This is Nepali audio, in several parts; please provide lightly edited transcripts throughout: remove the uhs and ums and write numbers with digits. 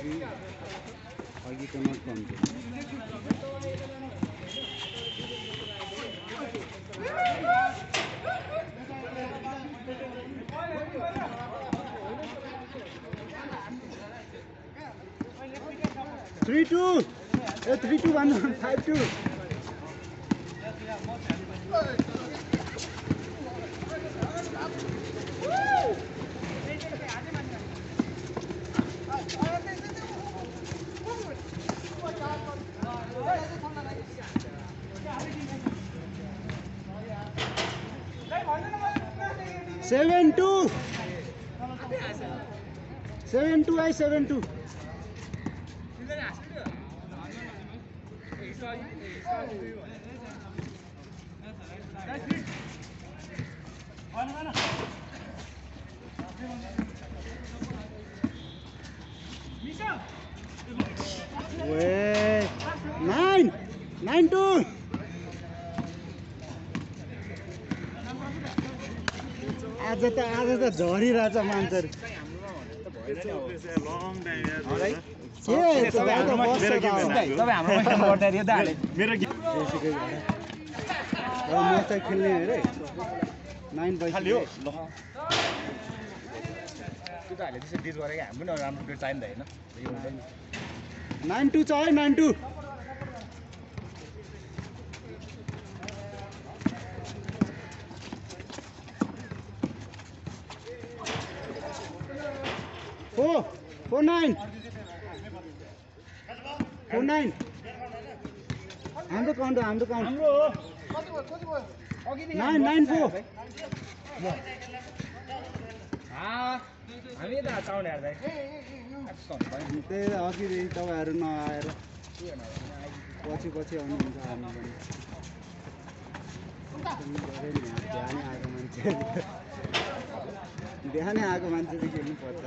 अघिको नट कम्ती 3-2 3-2 5-2 7-2 7-2 Wait, 9-2 आज त झरिरहेछ मान्छेहरू म चाहिँ खेल्ने अरे 9 बजी 9-2 छ है 9-2 4-9 हाम्रो काउन्ट 9-9-4 त्यही अघि तपाईँहरू नआएर पछि आउनुहुन्छ हामी बिहानै आएको मान्छे चाहिँ खेल्नुपर्छ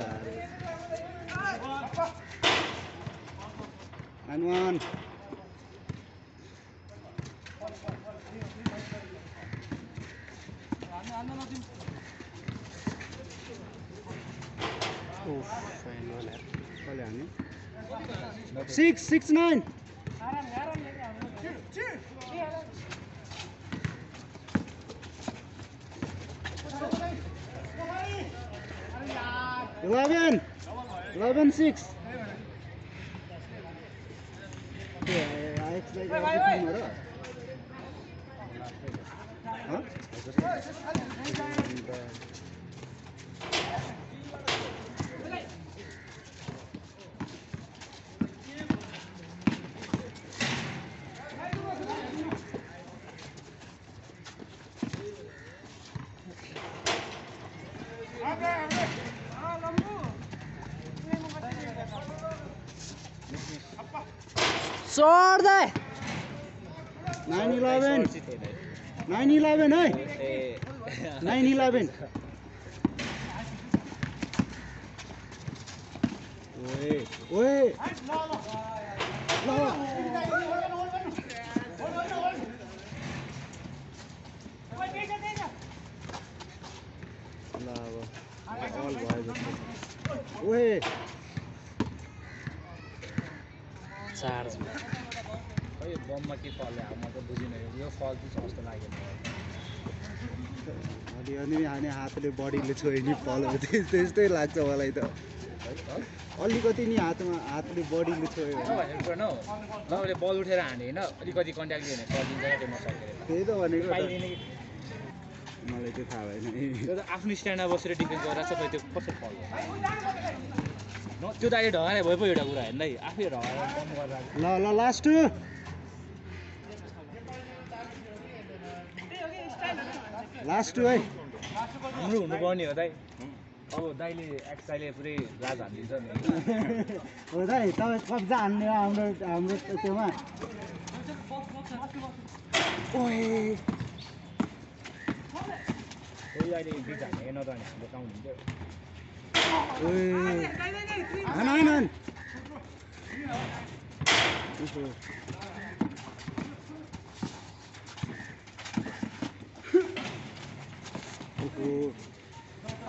and 1 6-9 11-6 Sor dai 9-11 है 9-11 ओए ओए चार्ज खै बममा के फल्यो अब म त बुझिनँ यो फल चाहिँ जस्तो लाग्यो अलि हाने हातले बडीले छोयो नि फलहरू त्यस्तै लाग्छ मलाई त अलिकति नि हातले बडीले छोयो भनेको न नभए बल उठेर हाने होइन अलिकति कन्ट्याक्ट लियो भने फल्दिन्छ टेमा सकेर त्यही त भनेको मलाई त्यो थाहा भएन त्यो त आफ्नो स्ट्यान्डमा बसेर डिफेन्स गरेर सबै त्यो कसरी फल्यो त्यो त अहिले ढगाने भयो पो एउटा कुरा हेर्नु है आफै ढगाएर बन्द गरेर ल लास्ट टु है हाम्रो हुनुपर्ने हो दाइ अब दाइले एक्साइले पुरै लाज हानिदिन्छ नि हो दाइ तपाईँ कब्जा हान्ने हाम्रो त्योमा ओए कोही अहिले बिच हाने नत्र भने हाम्रो काउन्ट हुन्थ्यो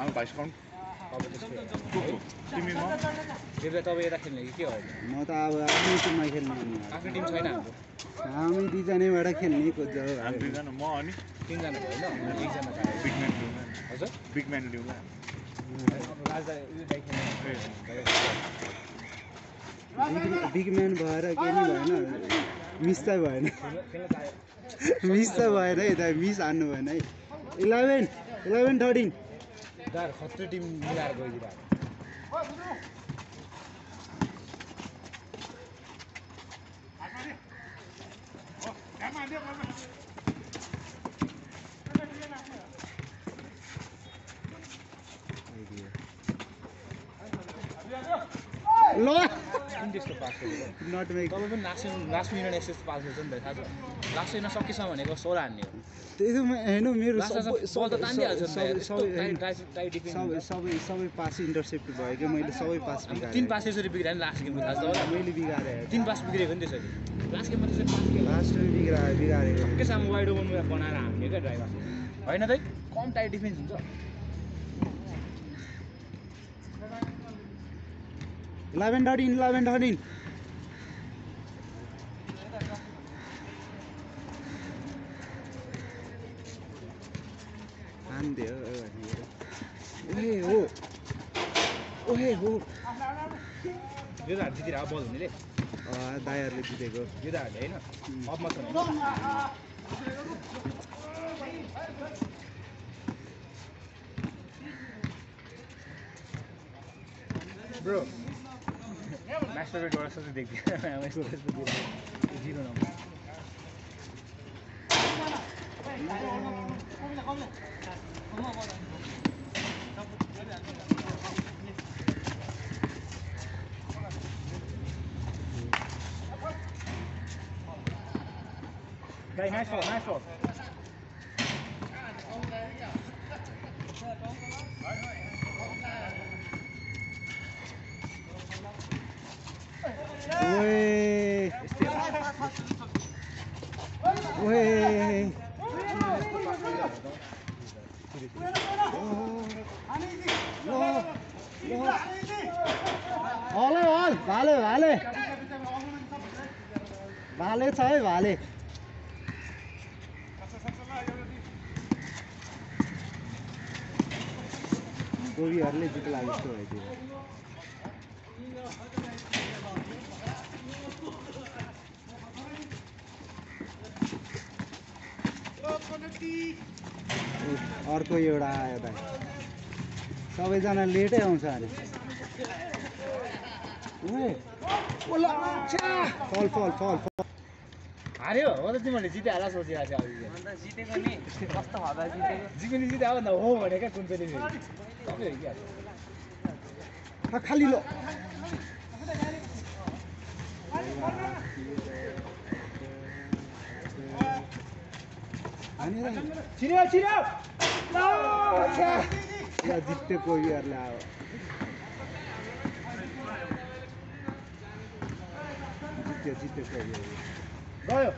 I'm vice count. अब त्यस्तो तिमी म देवलाई तपाईँ यता खेल्ने कि के हो म त अब आफ्नै टिममा खेल्ने अनि आफ्नो टिम छैन हाम्रो हामी दुईजनैबाट खेल्ने खोज्छ हामी दुईजना म अनि 3 जना भयो होइन एकजना चाहियो बिग म्यान ल्याउँला हजुर बिग म्यान ल्याउँला अब राजा उयो दाइ खेल्ने बिग म्यान भएर के नि भएन मिस चाहिँ भएन खेल्न चाहियो मिस चाहिँ भएन है दाइ मिस हान्नु भएन है 11 13 दार खत्री टिम मिलाएर गइदिरहेको ल किन त्यस्तो पास गरेको नट मेक तपाईँ पनि लास्ट मिनट यस्तो पास गर्छ नि त थाहा छ लास्ट मिनट सकेसम्म भनेको 16 हान्ने हो त्यसो होइन मेरो बल त तानिहाल्छ नि सबै पास इन्टरसेप्ट भयो क्या मैले सबै पास बिगारेँ 3 पास यसरी बिग्रियो नि लास्ट गेमको थाहा छ होला मैले बिगारेँ 3 पास बिग्रेको नि त्यसरी लास्ट गेममा त्यसरी पास के लास्टमै बिगारेको सकेसम्म वाइड ओपन बनाएर हान्ने क्या ड्राइभर होइन दाइ कम टाइट डिफेन्स हुन्छ 11 13 हान्दियो ओहे हो यो त जितेर अब बल हुनेले दाइहरूले जितेको यो त हाल्ने होइन अपमा छ ब्रो मास्टर बेड वाला सोच देख दिया मैं इसको दिया 0 नंबर Guy, nice ball. भाले छ है भाले गोबीहरूले जित्ला जस्तो भइदियो अर्को एउटा आयो त सबैजना लेटै आउँछ अरे फल हार्यो हो त तिमीहरूले जिते होला सोचिरहेको छ अब जितेको नि कस्तो भएर जितेको जिम्मेली जिते अब न हो भने क्या कुन चाहिँ तपाईँ क्या खाली लो छिर्यो जित्यो कोहीहरूले आयो जित्यो कोहीहरू गयो